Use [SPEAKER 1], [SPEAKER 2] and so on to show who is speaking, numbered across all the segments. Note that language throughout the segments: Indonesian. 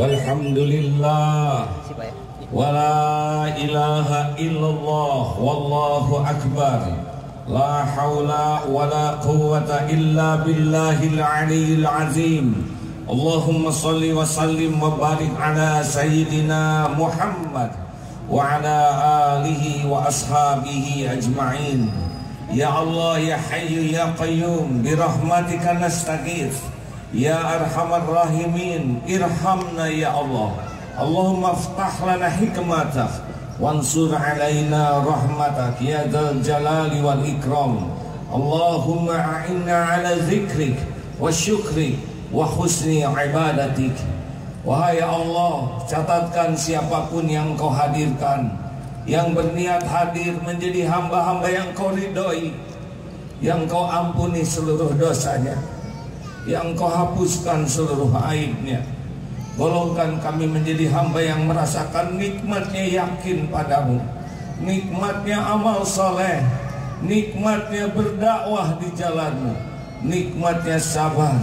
[SPEAKER 1] walhamdulillah, wala ilaha illallah, wallahu akbar, la hawla wala quwwata illa billahil aliyyil azim. Allahumma salli wa sallim wa barik ala sayyidina Muhammad wa ala alihi wa ashabihi ajma'in. Ya Allah, ya Hayyu ya Qayyum, birahmatika nastaghits, ya arhamar rahimin, irhamna ya Allah. Allahumma aftah lana hikmatak wansur alaina rahmatak ya dzal jalali wal ikram. Allahumma a'inna ala dzikrik wa syukrik wa husni ibadatik. Wahai Allah, catatkan siapapun yang Kau hadirkan, yang berniat hadir menjadi hamba-hamba yang Kau ridhoi, yang Kau ampuni seluruh dosanya, yang Kau hapuskan seluruh aibnya. Golongkan kami menjadi hamba yang merasakan nikmatnya yakin padamu, nikmatnya amal soleh, nikmatnya berdakwah di jalanmu, nikmatnya sabar.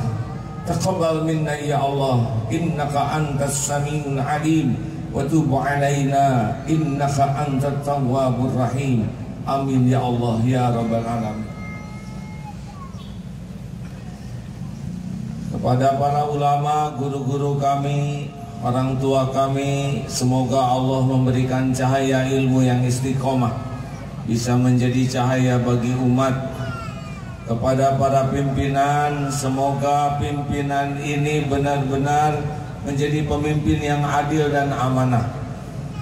[SPEAKER 1] Taqabbal minna ya Allah, innaka antas samiul alim, wa tub alaina innaka antat tawwabur rahim. Amin ya Allah ya rabbal alamin. Kepada para ulama, guru-guru kami, orang tua kami, semoga Allah memberikan cahaya ilmu yang istiqomah, bisa menjadi cahaya bagi umat. Kepada para pimpinan, semoga pimpinan ini benar-benar menjadi pemimpin yang adil dan amanah.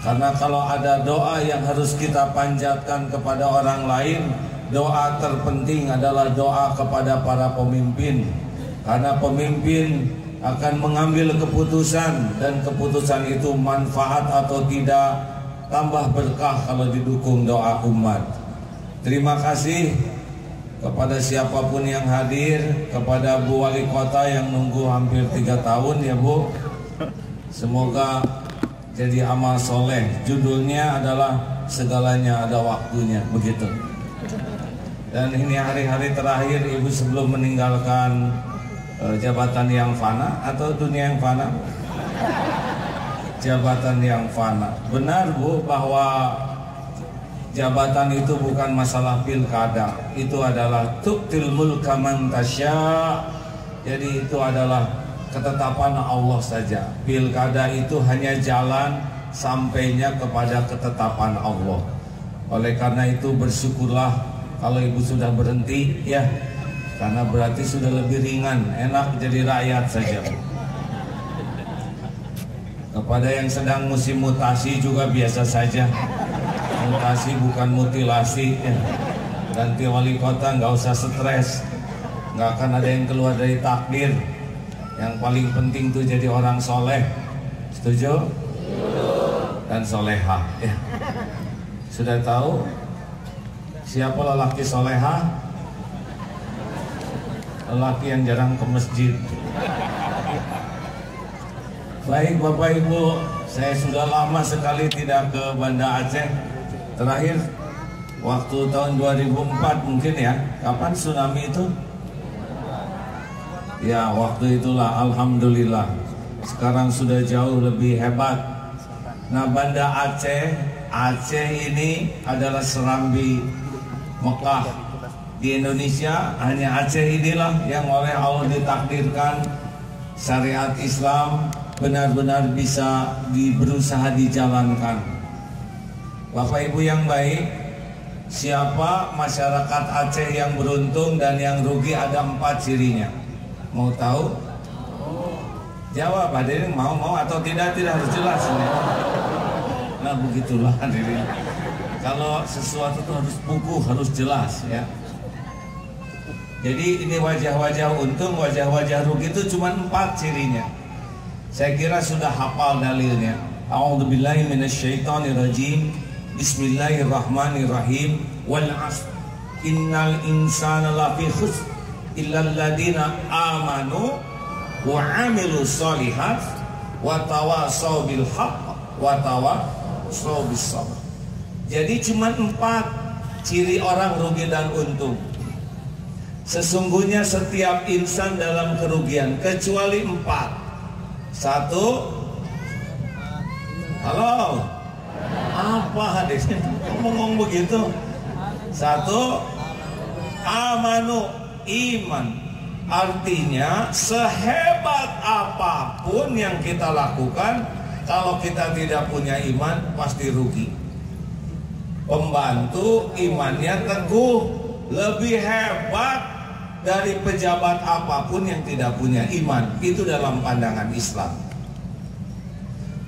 [SPEAKER 1] Karena kalau ada doa yang harus kita panjatkan kepada orang lain, doa terpenting adalah doa kepada para pemimpin. Karena pemimpin akan mengambil keputusan, dan keputusan itu manfaat atau tidak, tambah berkah kalau didukung doa umat. Terima kasih kepada siapapun yang hadir, kepada Bu Wali Kota yang nunggu hampir 3 tahun ya Bu. Semoga jadi amal soleh. Judulnya adalah segalanya ada waktunya, begitu. Dan ini hari-hari terakhir Ibu sebelum meninggalkan jabatan yang fana atau dunia yang fana? Jabatan yang fana. Benar Bu bahwa jabatan itu bukan masalah pilkada, itu adalah tu'til mulka man tasya. Jadi itu adalah ketetapan Allah saja. Pilkada itu hanya jalan sampainya kepada ketetapan Allah. Oleh karena itu bersyukurlah kalau Ibu sudah berhenti ya, karena berarti sudah lebih ringan, enak jadi rakyat saja. Kepada yang sedang musim mutasi juga biasa saja. Mutasi bukan mutilasi ya. Ganti wali kota nggak usah stres, nggak akan ada yang keluar dari takdir. Yang paling penting tuh jadi orang soleh. Setuju? Dan soleha ya. Sudah tahu siapa lelaki soleha? Lelaki yang jarang ke masjid. Baik Bapak Ibu, saya sudah lama sekali tidak ke Banda Aceh. Terakhir waktu tahun 2004 mungkin ya. Kapan tsunami itu? Ya waktu itulah, alhamdulillah. Sekarang sudah jauh lebih hebat. Nah Banda Aceh, Aceh ini adalah serambi Mekah. Di Indonesia hanya Aceh inilah yang oleh Allah ditakdirkan syariat Islam benar-benar bisa berusaha dijalankan. Bapak Ibu yang baik, siapa masyarakat Aceh yang beruntung dan yang rugi? Ada 4 cirinya. Mau tahu? Jawab hadirin, mau atau tidak harus jelas ini. Nah begitulah hadirin. Kalau sesuatu itu harus buku, harus jelas ya. Jadi ini wajah-wajah untung, wajah-wajah rugi itu cuma 4 cirinya. Saya kira sudah hafal dalilnya. A'udzubillahi minasyaitonirrajim. Bismillahirrahmanirrahim. Wal 'ashr. Innal insana lafi khusr illal ladzina amanu wa 'amilus shalihat wa tawashaw bil haqq wa tawashaw bis sabr. Jadi cuma 4 ciri orang rugi dan untung. Sesungguhnya setiap insan dalam kerugian kecuali 4. 1. Halo? Apa hadis? Ngomong begitu. Satu, amanu, iman. Artinya sehebat apapun yang kita lakukan, kalau kita tidak punya iman pasti rugi. Pembantu imannya teguh, lebih hebat dari pejabat apapun yang tidak punya iman. Itu dalam pandangan Islam.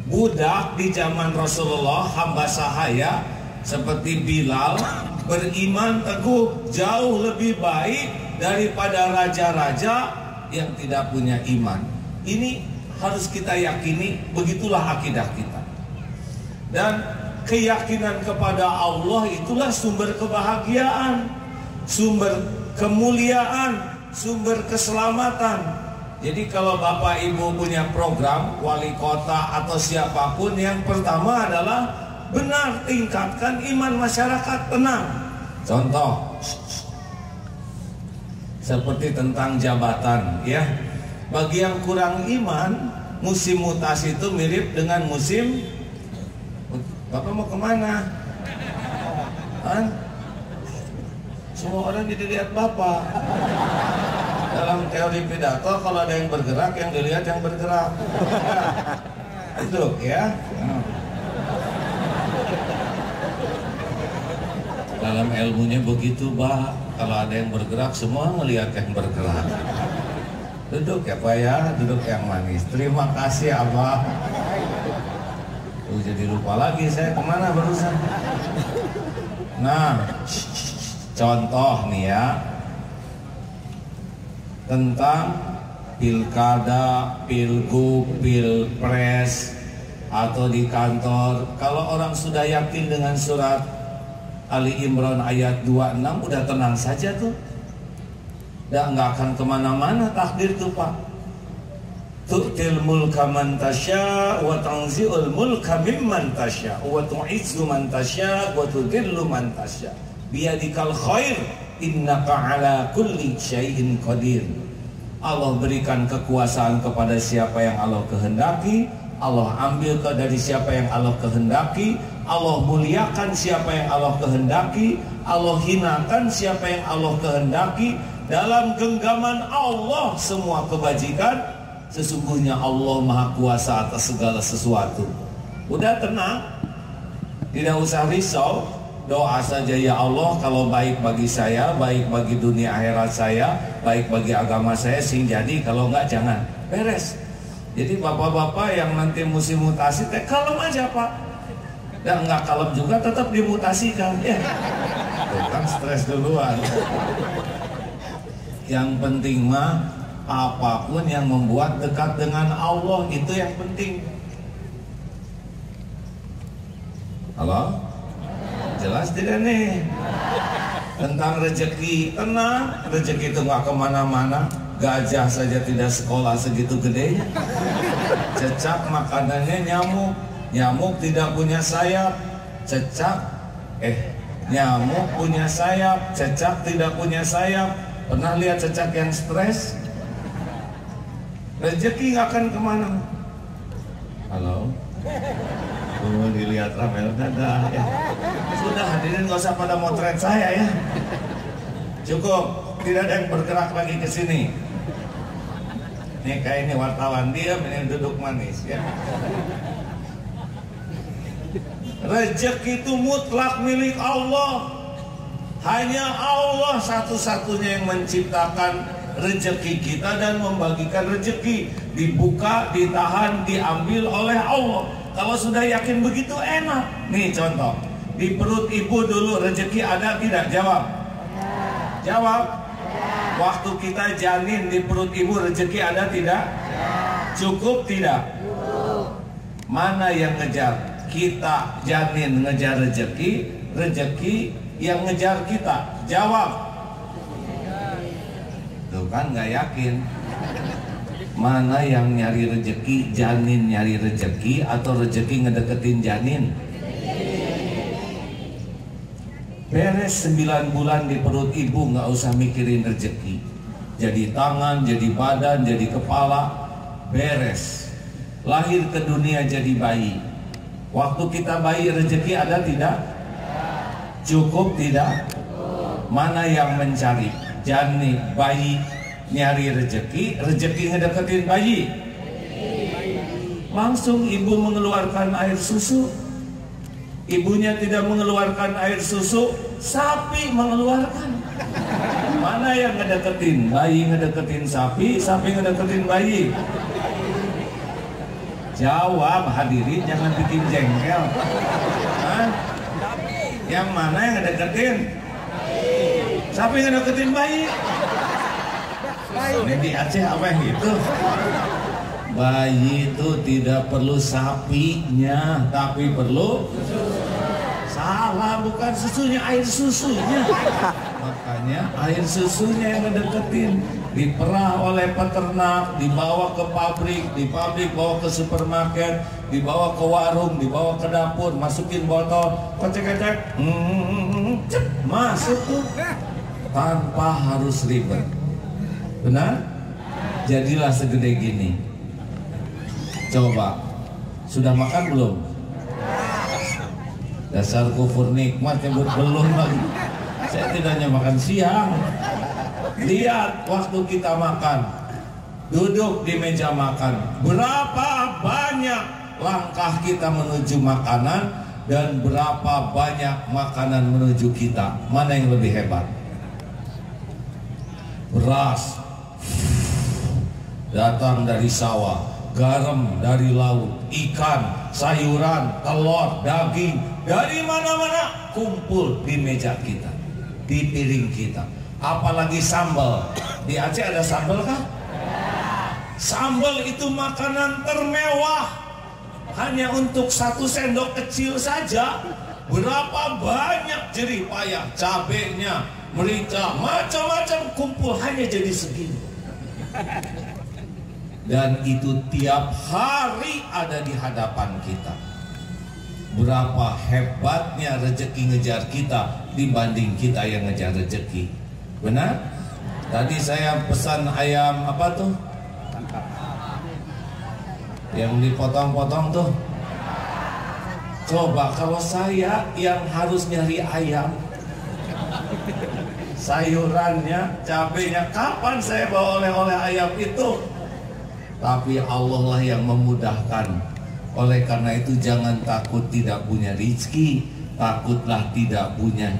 [SPEAKER 1] Budak di zaman Rasulullah, hamba sahaya seperti Bilal, beriman teguh jauh lebih baik daripada raja-raja yang tidak punya iman. Ini harus kita yakini, begitulah akidah kita. Dan keyakinan kepada Allah itulah sumber kebahagiaan, sumber kemuliaan, sumber keselamatan. Jadi kalau Bapak Ibu punya program, wali kota atau siapapun, yang pertama adalah benar tingkatkan iman masyarakat, tenang. Contoh seperti tentang jabatan, ya. Bagi yang kurang iman, musim mutasi itu mirip dengan musim. Bapak mau kemana? Semua orang jadi lihat Bapak. Dalam teori pidato, kalau ada yang bergerak, yang dilihat yang bergerak. Itu ya. Dalam ilmunya begitu, Pak. Kalau ada yang bergerak, semua melihat yang bergerak. Duduk ya Pak ya, duduk yang manis. Terima kasih Abah. Jadi lupa lagi saya kemana barusan. Nah, contoh nih ya, tentang pilkada, pilgub, pilpres, atau di kantor. Kalau orang sudah yakin dengan surat Ali Imran ayat 26, udah tenang saja tuh. Dan nggak akan kemana-mana takdir tuh Pak. Tu'til mulka man tasya wa tanzi'ul mulka mimman tasya wa tu'izzu man tasya wa tudhillu man tasya biyadikal khair innaka ala kulli syai'in qadir. Allah berikan kekuasaan kepada siapa yang Allah kehendaki, Allah ambil dari siapa yang Allah kehendaki, Allah muliakan siapa yang Allah kehendaki, Allah hinakan siapa yang Allah kehendaki. Dalam genggaman Allah semua kebajikan. Sesungguhnya Allah Maha Kuasa atas segala sesuatu. Udah tenang, tidak usah risau. Doa saja ya Allah, kalau baik bagi saya, baik bagi dunia akhirat saya, baik bagi agama saya, sing jadi. Kalau enggak jangan, beres. Jadi bapak-bapak yang nanti musim mutasi, kalem aja Pak. Dan enggak kalem juga tetap dimutasikan ya. Tuh kan stres duluan. Yang penting mah apapun yang membuat dekat dengan Allah, itu yang penting. Halo? Jelas tidak nih? Tentang rezeki, tenang. Rezeki itu gak kemana-mana. Gajah saja tidak sekolah segitu gedenya. Cecak makanannya nyamuk. Nyamuk tidak punya sayap. Cecak nyamuk punya sayap. Cecak tidak punya sayap. Pernah lihat cecak yang stres? Rezeki nggak akan kemana. Halo? Dilihat ramel dada ya. Sudah hadirin, nggak usah pada motret saya ya. Cukup, tidak ada yang bergerak lagi ke sini. Nih kayak ini wartawan, diam, ini duduk manis ya. Rezeki itu mutlak milik Allah. Hanya Allah satu-satunya yang menciptakan rezeki kita dan membagikan rezeki. Dibuka, ditahan, diambil oleh Allah. Kalau sudah yakin begitu enak. Nih contoh, di perut ibu dulu rezeki ada tidak? Jawab. Jawab. Waktu kita janin di perut ibu rezeki ada tidak? Cukup tidak? Mana yang ngejar? Kita janin ngejar rezeki, rezeki yang ngejar kita. Jawab. Tuh kan nggak yakin. Mana yang nyari rezeki? Janin nyari rezeki atau rezeki ngedeketin janin? Beres 9 bulan di perut ibu, nggak usah mikirin rezeki. Jadi tangan, jadi badan, jadi kepala, beres. Lahir ke dunia jadi bayi. Waktu kita bayi rezeki ada tidak? Cukup tidak? Mana yang mencari? Jani bayi nyari rezeki, rezeki ngedeketin bayi. Langsung ibu mengeluarkan air susu. Ibunya tidak mengeluarkan air susu, sapi mengeluarkan. Mana yang ngedeketin? Bayi ngedeketin sapi, sapi ngedeketin bayi. Jawab hadirin, jangan bikin jengkel. Hah? Yang mana yang ngedeketin? Sapi ngedeketin bayi. Ini di Aceh apa yang gitu? Bayi itu tidak perlu sapinya, tapi perlu salah, bukan susunya, air susunya. Makanya air susunya yang ngedeketin. Diperah oleh peternak, dibawa ke pabrik, di pabrik bawa ke supermarket, dibawa ke warung, dibawa ke dapur, masukin botol, kocek-kocek, masuk tuh tanpa harus ribet. Benar? Jadilah segede gini. Coba, sudah makan belum? Dasar kufur nikmat nyebut belum lagi. Saya tidak hanya makan siang. Lihat waktu kita makan, duduk di meja makan, berapa banyak langkah kita menuju makanan dan berapa banyak makanan menuju kita. Mana yang lebih hebat? Beras datang dari sawah, garam dari laut, ikan, sayuran, telur, daging, dari mana-mana kumpul di meja kita, di piring kita. Apalagi sambal. Di Aceh ada sambal kan? Sambal itu makanan termewah. Hanya untuk 1 sendok kecil saja berapa banyak jerih payah, cabenya, merica, macam-macam kumpul hanya jadi segini. Dan itu tiap hari ada di hadapan kita. Berapa hebatnya rezeki ngejar kita dibanding kita yang ngejar rezeki. Benar? Tadi saya pesan ayam apa tuh? Yang dipotong-potong tuh. Coba kalau saya yang harus nyari ayam, sayurannya, cabenya, kapan saya bawa oleh-oleh ayam itu? Tapi Allah lah yang memudahkan. Oleh karena itu jangan takut tidak punya rezeki, takutlah tidak punya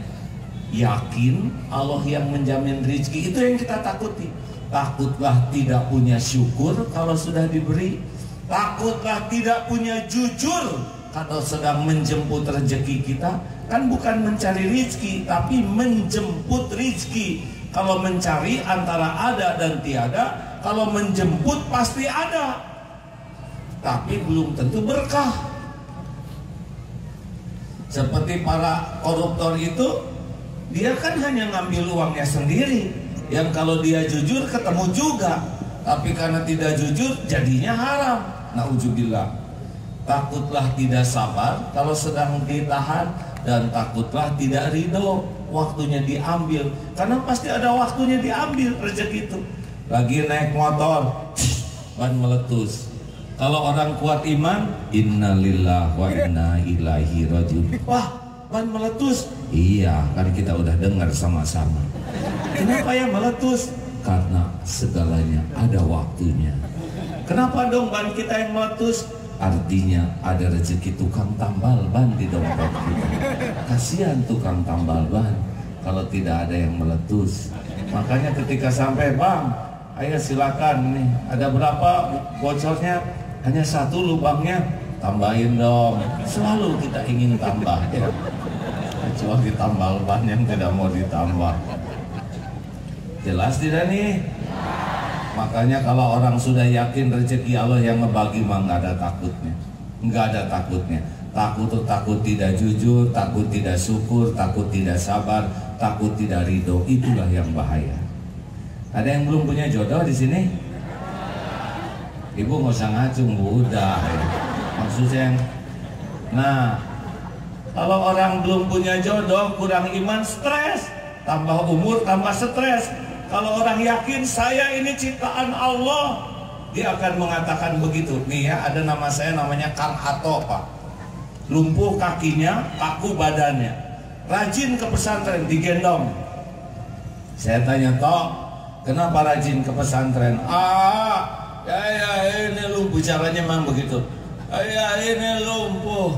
[SPEAKER 1] yakin Allah yang menjamin rezeki. Itu yang kita takuti. Takutlah tidak punya syukur kalau sudah diberi. Takutlah tidak punya jujur kalau sedang menjemput rezeki kita. Kan bukan mencari rezeki, tapi menjemput rezeki. Kalau mencari antara ada dan tiada. Kalau menjemput pasti ada, tapi belum tentu berkah. Seperti para koruptor itu, dia kan hanya ngambil uangnya sendiri. Yang kalau dia jujur ketemu juga, tapi karena tidak jujur jadinya haram. Nauzubillah. Takutlah tidak sabar kalau sedang ditahan, dan takutlah tidak ridho waktunya diambil, karena pasti ada waktunya diambil rezeki itu. Lagi naik motor, ban meletus. Kalau orang kuat iman, innalillahi wa inna ilaihi rajiun. Wah, ban meletus. Iya, kan kita udah dengar sama-sama. Kenapa ya meletus? Karena segalanya ada waktunya. Kenapa dong ban kita yang meletus? Artinya ada rezeki tukang tambal ban di dompet kita. Kasihan tukang tambal ban kalau tidak ada yang meletus. Makanya ketika sampai, bang, ayo silakan nih, ada berapa bocornya? Hanya 1 lubangnya, tambahin dong. Selalu kita ingin tambah ya. Kecuali tambal ban yang tidak mau ditambah. Jelas tidak nih? Makanya kalau orang sudah yakin rezeki Allah yang ngebagi, mah nggak ada takutnya. Nggak ada takutnya. Takut tidak jujur, takut tidak syukur, takut tidak sabar, takut tidak ridho. Itulah yang bahaya. Ada yang belum punya jodoh di sini? Ibu nggak usah ngacung, Bu, udah ya. Maksudnya yang, nah, kalau orang belum punya jodoh, kurang iman, stres, tambah umur, tambah stres. Kalau orang yakin saya ini ciptaan Allah, dia akan mengatakan begitu. Nih ya, ada nama saya namanya Kang Ato, Pak. lumpuh kakinya, kaku badannya, rajin ke pesantren, digendong. Saya tanya, Tok, kenapa rajin ke pesantren? Ya ini lumpuh, caranya memang begitu. Ya ini lumpuh.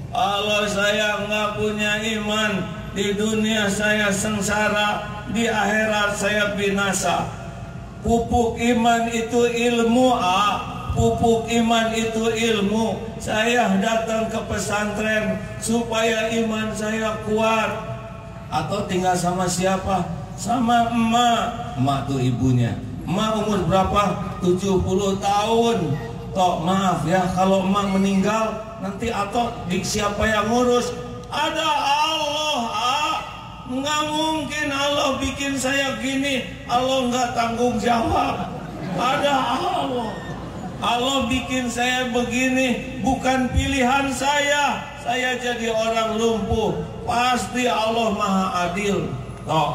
[SPEAKER 1] Kalau saya nggak punya iman, di dunia saya sengsara, di akhirat saya binasa. Pupuk iman itu ilmu, pupuk iman itu ilmu. Saya datang ke pesantren supaya iman saya kuat. Atau tinggal sama siapa? Sama emak. Emak tuh ibunya. Emak umur berapa? 70 tahun. Tok, maaf ya, kalau emak meninggal nanti atau siapa yang ngurus? Ada Allah. Nggak mungkin Allah bikin saya gini, Allah nggak tanggung jawab. Ada Allah. Allah bikin saya begini, bukan pilihan saya. Saya jadi orang lumpuh. Pasti Allah Maha Adil. Tok,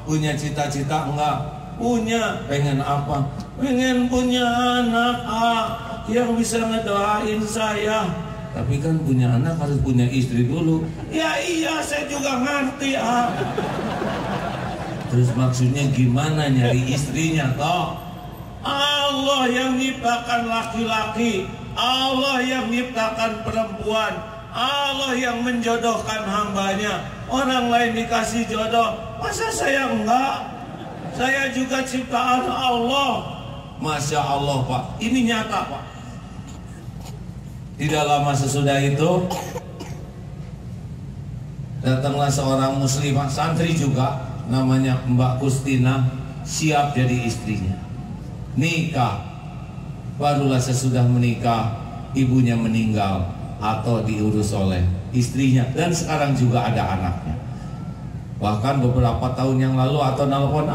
[SPEAKER 1] punya cita-cita enggak? Punya. Pengen apa? Pengen punya anak yang bisa ngedoain saya. Tapi kan punya anak harus punya istri dulu. Ya iya, saya juga ngerti. Terus maksudnya gimana nyari istrinya, toh? Allah yang nyiptakan laki-laki, Allah yang nyiptakan perempuan, Allah yang menjodohkan hambanya. Orang lain dikasih jodoh, masa saya enggak? Saya juga ciptaan Allah. Masya Allah, Pak, ini nyata, Pak. Tidak lama sesudah itu datanglah seorang muslimah, santri juga, namanya Mbak Kustina, siap jadi istrinya. Nikah. Barulah sesudah menikah ibunya meninggal atau diurus oleh istrinya, dan sekarang juga ada anaknya. Bahkan beberapa tahun yang lalu atau nelpon,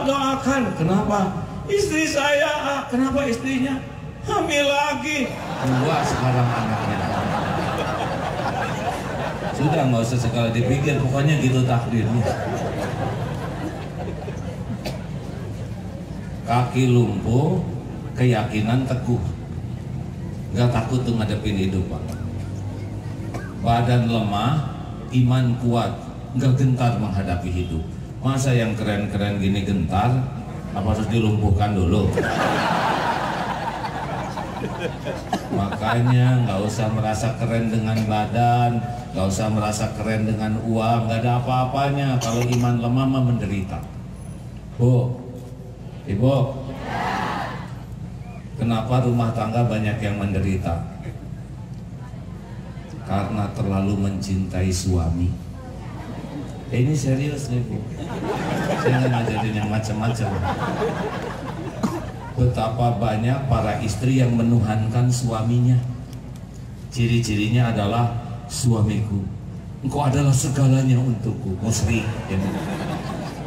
[SPEAKER 1] doakan. Kenapa? Istri saya. Kenapa istrinya? Hamil lagi. 2 sekarang anaknya. Sudah, nggak usah sekali dipikir, pokoknya gitu takdirnya. Kaki lumpuh, keyakinan teguh, nggak takut tuh ngadepin hidup, Pak. Badan lemah, iman kuat, nggak gentar menghadapi hidup. Masa yang keren-keren gini gentar? Apa harus dilumpuhkan dulu? Makanya nggak usah merasa keren dengan badan, nggak usah merasa keren dengan uang, nggak ada apa-apanya. Kalau iman lemah mah menderita. Bu, Ibu, kenapa rumah tangga banyak yang menderita? Karena terlalu mencintai suami. Ini serius nih, Bu. Saya nggak ngajarin yang macam-macam. Betapa banyak para istri yang menuhankan suaminya. Ciri-cirinya adalah, suamiku, engkau adalah segalanya untukku, musyrik. Ya.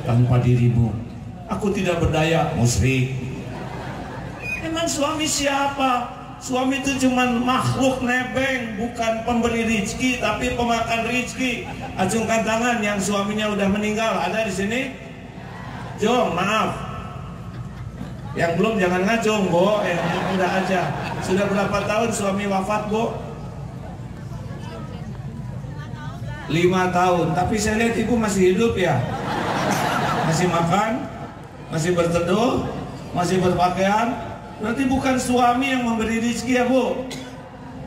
[SPEAKER 1] Tanpa dirimu aku tidak berdaya, musyrik. Emang suami siapa? Suami itu cuma makhluk nebeng, bukan pemberi rezeki tapi pemakan rezeki. Acungkan tangan yang suaminya udah meninggal, ada di sini? Jo, maaf. Yang belum jangan ngacung, Bu. Yang udah aja. Sudah berapa tahun suami wafat, Bu? 5 tahun. Tapi saya lihat ibu masih hidup ya. Masih makan, masih berteduh, masih berpakaian. Berarti bukan suami yang memberi rezeki ya, Bu.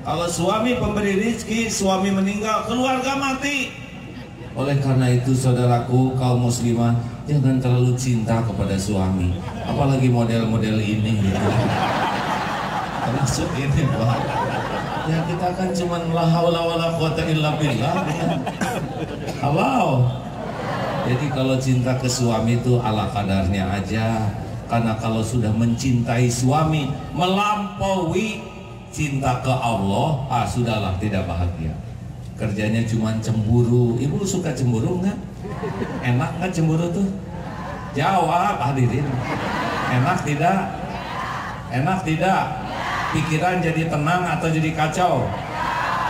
[SPEAKER 1] Kalau suami pemberi rezeki, suami meninggal, keluarga mati. Oleh karena itu, saudaraku kaum muslimah, jangan terlalu cinta kepada suami, apalagi model-model ini gitu. Termasuk ini, Pak. Ya kita kan cuman la haula wala quwata illa billah. Halo. Jadi kalau cinta ke suami itu ala kadarnya aja. Karena kalau sudah mencintai suami melampaui cinta ke Allah, sudahlah, tidak bahagia. Kerjanya cuma cemburu. Ibu suka cemburu nggak? Enak nggak cemburu tuh? Jawab, hadirin. Enak tidak? Enak tidak? Pikiran jadi tenang atau jadi kacau?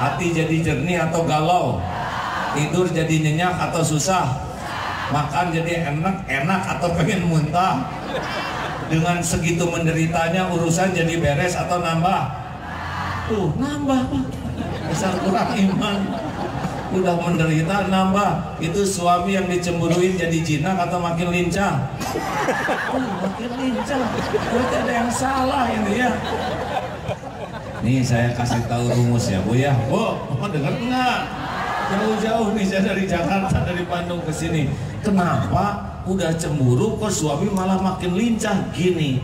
[SPEAKER 1] Hati jadi jernih atau galau? Tidur jadi nyenyak atau susah? Makan jadi enak atau pengen muntah? Dengan segitu menderitanya urusan jadi beres atau nambah? Nambah, Pak. Dasar kurang iman. Udah menderita nambah. Itu suami yang dicemburuin jadi jinak atau makin lincah? Makin lincah. Berarti ada yang salah ini ya. Nih saya kasih tahu rumus ya Bu ya. Bu, dengar enggak? Jauh-jauh nih saya dari Jakarta, dari Bandung ke sini. Kenapa udah cemburu kok suami malah makin lincah? Gini,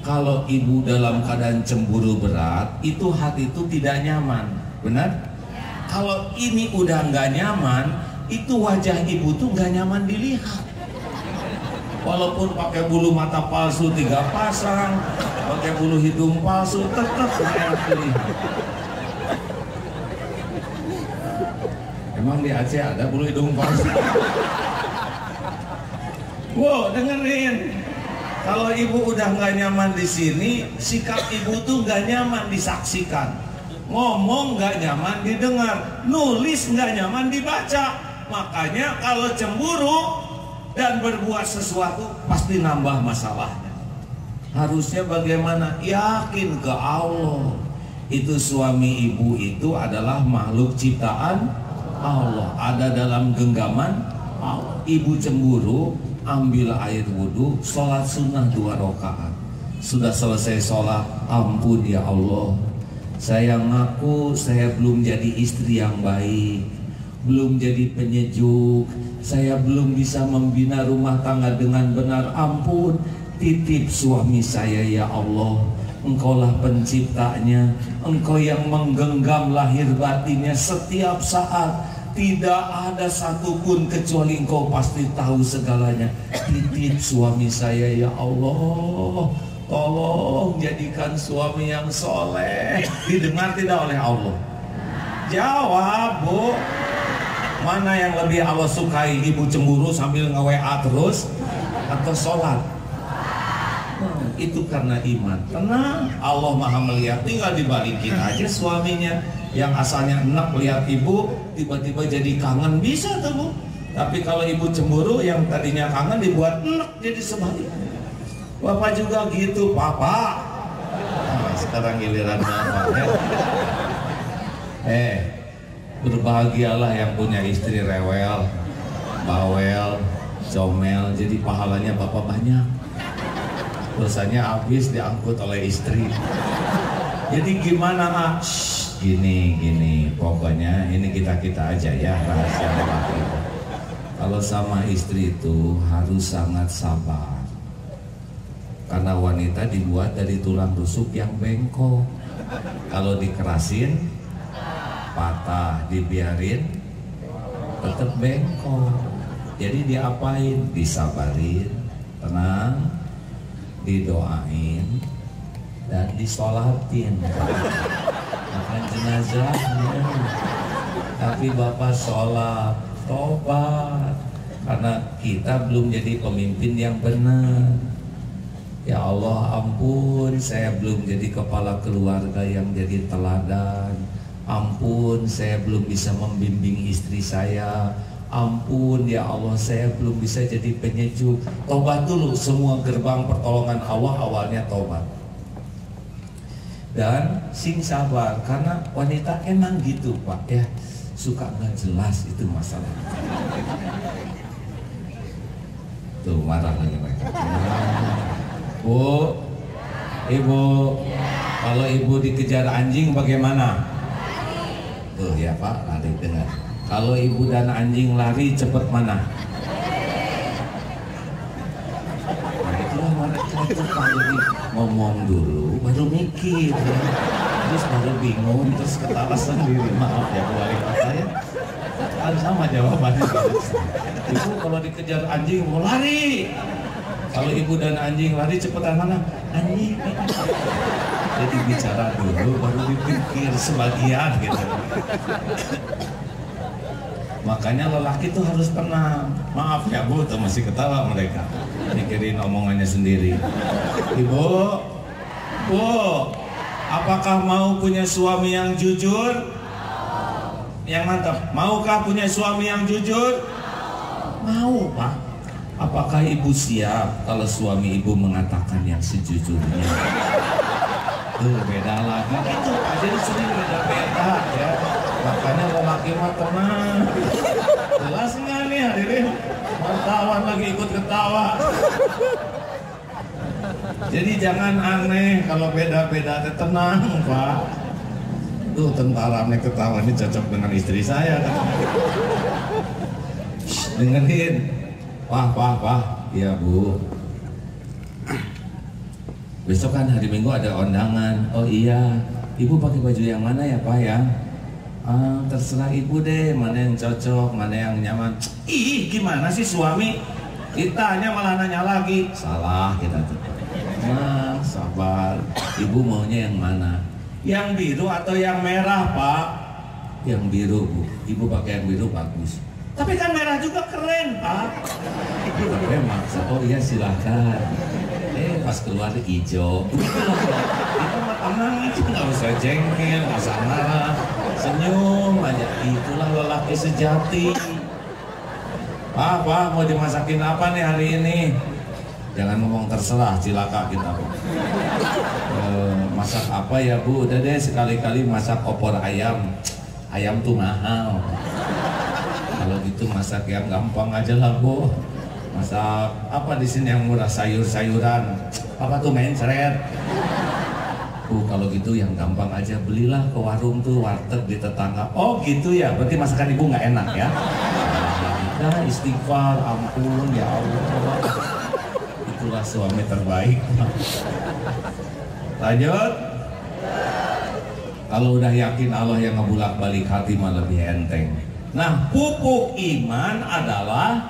[SPEAKER 1] kalau ibu dalam keadaan cemburu berat, itu hati itu tidak nyaman, benar? Kalau ini udah nggak nyaman, itu wajah ibu tuh nggak nyaman dilihat. Walaupun pakai bulu mata palsu 3 pasang, pakai bulu hidung palsu, tetap nggak enak dilihat. Emang di Aceh ada bulu hidung palsu? Wow, dengerin. Kalau ibu udah nggak nyaman di sini, sikap ibu tuh nggak nyaman disaksikan. Ngomong nggak nyaman didengar, nulis nggak nyaman dibaca. Makanya kalau cemburu dan berbuat sesuatu pasti nambah masalahnya. Harusnya bagaimana? Yakin ke Allah. Itu suami ibu itu adalah makhluk ciptaan Allah, ada dalam genggaman Allah. Ibu cemburu, ambil air wudhu, sholat sunnah 2 rakaat. Sudah selesai sholat, ampun ya Allah, saya ngaku saya belum jadi istri yang baik, belum jadi penyejuk, saya belum bisa membina rumah tangga dengan benar. Ampun, titip suami saya ya Allah. Engkaulah penciptanya, Engkau yang menggenggam lahir batinnya setiap saat. Tidak ada satupun kecuali Engkau pasti tahu segalanya. Titip suami saya ya Allah, tolong jadikan suami yang soleh. Didengar tidak oleh Allah? Jawab Bu. Mana yang lebih Allah sukai? Ibu cemburu sambil nge-WA terus atau sholat? Itu karena iman. Tenang, Allah maha melihat. Tinggal dibalikin aja suaminya. Yang asalnya enak lihat ibu, tiba-tiba jadi kangen, bisa tuh Bu. Tapi kalau ibu cemburu, yang tadinya kangen dibuat enak jadi sebaliknya. Bapak juga gitu, Papa. Nah, sekarang giliran Bapak ya. Berbahagialah yang punya istri rewel, bawel, comel. Jadi pahalanya Bapak banyak. Dosanya habis diangkut oleh istri. Jadi gimana Gini, pokoknya ini kita aja ya, rahasia lelaki. Kalau sama istri itu harus sangat sabar. Karena wanita dibuat dari tulang rusuk yang bengkok. Kalau dikerasin, patah, dibiarin, tetap bengkok. Jadi diapain? Disabarin, tenang, didoain, dan disolatin. Bukan jenazahnya. Tapi Bapak sholat, tobat. Karena kita belum jadi pemimpin yang benar. Ya Allah, ampun, saya belum jadi kepala keluarga yang jadi teladan. Ampun, saya belum bisa membimbing istri saya. Ampun ya Allah, saya belum bisa jadi penyejuk. Tobat dulu. Semua gerbang pertolongan Allah awalnya tobat. Dan sing sabar, karena wanita emang gitu Pak ya, suka nggak jelas itu masalah. Tuh marah lagi mereka. Bu, Ibu, kalau Ibu dikejar anjing bagaimana? Tuh ya Pak, lari dengar. Kalau Ibu dan anjing lari cepat mana? Nah itulah mereka itu Pak, jadi ngomong dulu baru mikir ya. Terus baru bingung, terus ketawa sendiri. Maaf ya Bu wali kota ya, kan sama jawabannya. Ibu kalau dikejar anjing mau lari, kalau ibu dan anjing lari cepetan mana? Anjing. Jadi bicara dulu baru dipikir sebagian gitu. Makanya lelaki tuh harus tenang. Maaf ya Bu, tuh masih ketawa mereka, mikirin omongannya sendiri. Ibu, Bu, apakah mau punya suami yang jujur? Yang mantap. Maukah punya suami yang jujur? Mau Pak. Apakah Ibu siap kalau suami Ibu mengatakan yang sejujurnya? Tuh beda lagi itu aja sering beda-beda ya. Makanya lelaki mah tenang. Jelas nggak nih hadirin? Wartawan lagi ikut ketawa. Jadi jangan aneh kalau beda-beda, tenang Pak. Tuh tentara nih ketawa ini cocok dengan istri saya kan. Dengerin. Pak. Iya Bu. Besok kan hari Minggu ada undangan. Oh iya. Ibu pakai baju yang mana ya Pak ya? Terserah ibu deh, mana yang cocok, mana yang nyaman. Ih, gimana sih suami? Kita hanya malah nanya lagi. Salah kita tuh. Nah, sabar. Ibu maunya yang mana? Yang biru atau yang merah, Pak? Yang biru, Bu. Ibu pakai yang biru bagus. Tapi kan merah juga keren, Pak. Tapi maksa, oh iya silahkan. Pas keluar hijau. Itu mah tenang aja, nggak usah jengkel, nggak usah marah. Senyum aja, itulah lelaki sejati. Pak, mau dimasakin apa nih hari ini? Jangan ngomong terserah, cilaka kita. Masak apa ya Bu? Udah deh sekali-kali masak opor ayam. Ayam tuh mahal. Kalau gitu masak yang gampang aja lah Bu. Masak apa di sini yang murah, sayur-sayuran. Apa tuh mencret? Bu, kalau gitu yang gampang aja, belilah ke warung tuh, warteg di tetangga. Oh gitu ya, berarti masakan ibu nggak enak ya? Nah, istighfar, ampun ya Allah. Itulah suami terbaik. Lanjut. Kalau udah yakin Allah yang ngebulak-balik hati mah lebih enteng. Nah, pupuk iman adalah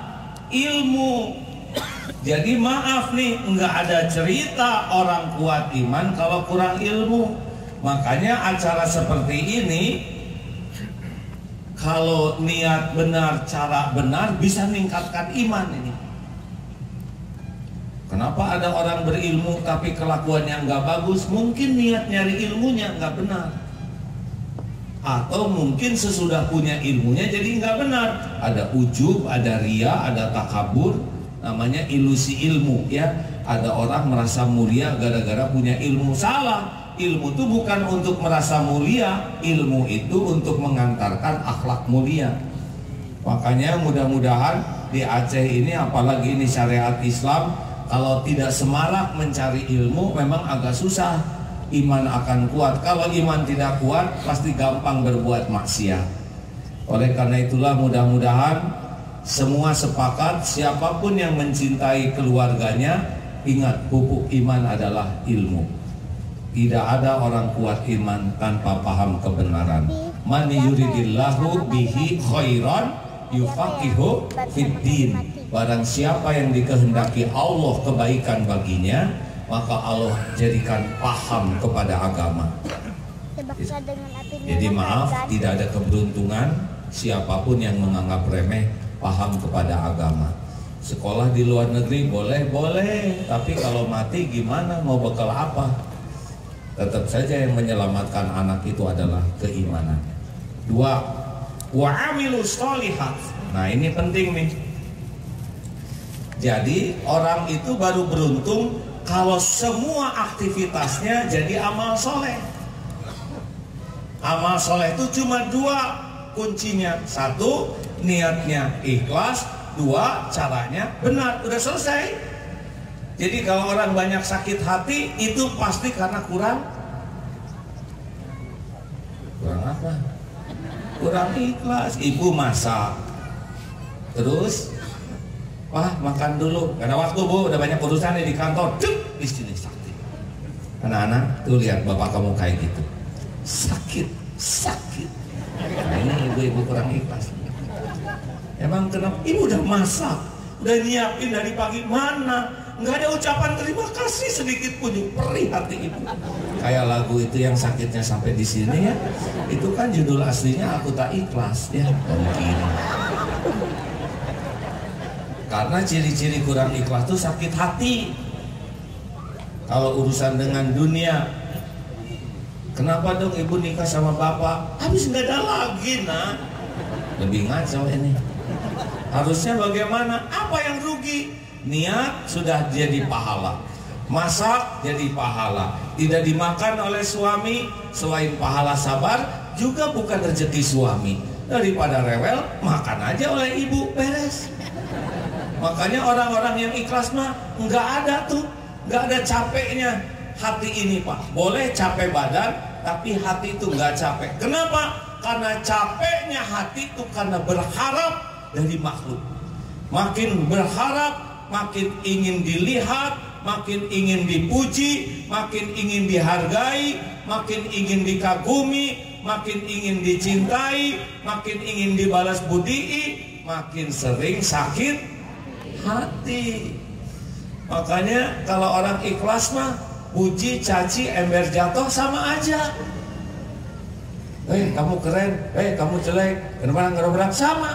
[SPEAKER 1] ilmu. Jadi maaf nih, nggak ada cerita orang kuat iman kalau kurang ilmu. Makanya acara seperti ini, kalau niat benar, cara benar, bisa meningkatkan iman ini. Kenapa ada orang berilmu tapi kelakuannya nggak bagus? Mungkin niat nyari ilmunya nggak benar. Atau mungkin sesudah punya ilmunya jadi nggak benar. Ada ujub, ada ria, ada takabur. Namanya ilusi ilmu ya. Ada orang merasa mulia gara-gara punya ilmu. Salah. Ilmu itu bukan untuk merasa mulia. Ilmu itu untuk mengantarkan akhlak mulia. Makanya mudah-mudahan di Aceh ini, apalagi ini syariat Islam, kalau tidak semarak mencari ilmu memang agak susah. Iman akan kuat. Kalau iman tidak kuat pasti gampang berbuat maksiat. Oleh karena itulah mudah-mudahan semua sepakat, siapapun yang mencintai keluarganya, ingat pupuk iman adalah ilmu. Tidak ada orang kuat iman tanpa paham kebenaran. Man yuridillahu bihi khairan yufaqihu fiddin. Barang siapa yang dikehendaki Allah kebaikan baginya, maka Allah jadikan paham kepada agama. Jadi maaf, tidak ada keberuntungan siapapun yang menganggap remeh paham kepada agama. Sekolah di luar negeri boleh, tapi kalau mati gimana, mau bekal apa? Tetap saja yang menyelamatkan anak itu adalah keimanan. 2, wa'amilus sholihat. Nah ini penting nih. Jadi orang itu baru beruntung kalau semua aktivitasnya jadi amal soleh. Amal soleh itu cuma 2 kuncinya. 1, niatnya ikhlas. 2, caranya benar. Udah selesai. Jadi kalau orang banyak sakit hati, itu pasti karena kurang apa? Kurang ikhlas. Ibu masak, terus Pak makan dulu, karena waktu Bu, udah banyak urusan di kantor. Istri sakit. Anak-anak tuh lihat bapak kamu kayak gitu, sakit. Nah ini ibu-ibu kurang ikhlas. Emang kenapa? Ibu udah masak, udah nyiapin dari pagi, mana nggak ada ucapan terima kasih sedikit pun. Perih hati ibu. Kayak lagu itu yang sakitnya sampai di sini ya. Itu kan judul aslinya Aku Tak Ikhlas ya. Mungkin. Karena ciri-ciri kurang ikhlas itu sakit hati. Kalau urusan dengan dunia, kenapa dong ibu nikah sama bapak? Habis nggak ada lagi nah. Lebih ngaco ini. Harusnya bagaimana? Apa yang rugi? Niat sudah jadi pahala. Masak jadi pahala. Tidak dimakan oleh suami, selain pahala sabar, juga bukan rezeki suami. Daripada rewel, makan aja oleh ibu, beres. Makanya orang-orang yang ikhlas mah nggak ada tuh, nggak ada capeknya hati ini Pak. Boleh capek badan, tapi hati itu nggak capek. Kenapa? Karena capeknya hati itu karena berharap dari makhluk. Makin berharap, makin ingin dilihat, makin ingin dipuji, makin ingin dihargai, makin ingin dikagumi, makin ingin dicintai, makin ingin dibalas budi, makin sering sakit hati. Makanya kalau orang ikhlas mah puji, caci, ember jatuh sama aja. Kamu keren, kamu jelek, kenapa sama.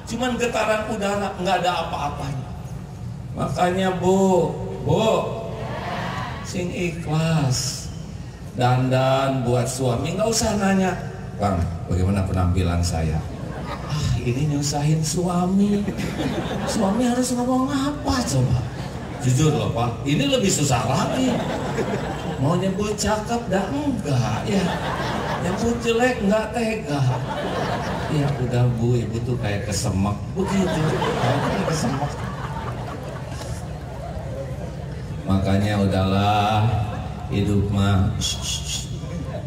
[SPEAKER 1] Cuman getaran udara, nggak ada apa-apanya. Makanya bu, sing ikhlas. Dandan buat suami, nggak usah nanya, Bang, bagaimana penampilan saya? Ini nyusahin suami. Suami harus ngomong apa coba? Jujur loh Pak, ini lebih susah lagi. Mau nyebut cakep dah enggak ya, nyebut jelek enggak tega. Ya udah bu, ibu tuh kayak kesemek begitu, kayak kesemek. Makanya udahlah, hidup mah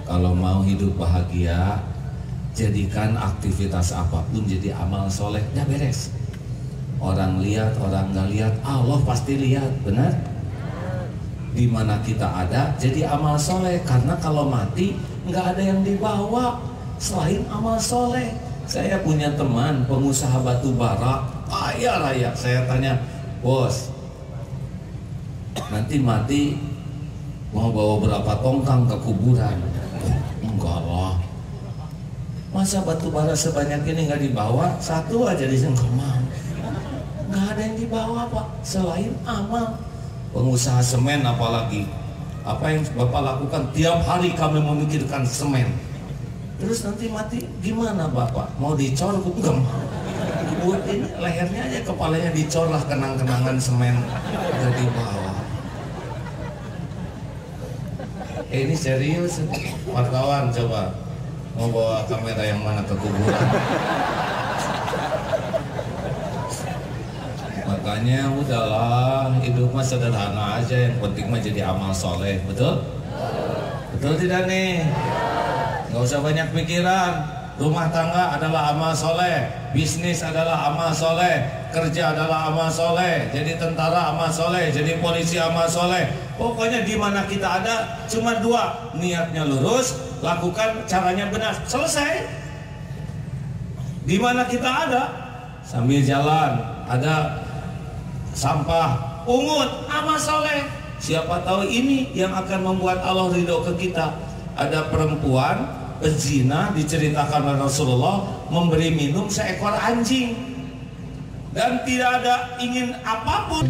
[SPEAKER 1] kalau mau hidup bahagia, jadikan aktivitas apapun jadi amal soleh, dah beres. Orang lihat, orang nggak lihat, Allah pasti lihat, benar? Di mana kita ada, jadi amal soleh. Karena kalau mati, nggak ada yang dibawa selain amal soleh. Saya punya teman pengusaha batu bara, kaya raya. Saya tanya, bos, nanti mati mau bawa berapa tongkang ke kuburan? Enggak lah. Masa batu bara sebanyak ini nggak dibawa? Satu aja di sengkeman. Nggak ada yang dibawa Pak, selain amal. Pengusaha semen apalagi, apa yang Bapak lakukan? Tiap hari kami memikirkan semen. Terus nanti mati gimana Bapak? Mau dicor? Enggak mau. Buat ini lehernya aja, kepalanya dicor lah, kenang-kenangan semen udah dibawa. Ini serius, wartawan coba mau bawa kamera yang mana ke kuburan? Makanya udahlah, hidup mah sederhana aja, yang penting mah jadi amal soleh, betul? Betul tidak nih? Nggak usah banyak pikiran. Rumah tangga adalah amal soleh, bisnis adalah amal soleh, kerja adalah amal soleh, jadi tentara amal soleh, jadi polisi amal soleh. Pokoknya di mana kita ada cuma dua, niatnya lurus, lakukan caranya benar, selesai. Di mana kita ada, sambil jalan ada sampah, pungut, amal soleh. Siapa tahu ini yang akan membuat Allah ridho ke kita. Ada perempuan pezina, diceritakan oleh Rasulullah, memberi minum seekor anjing dan tidak ada ingin apapun.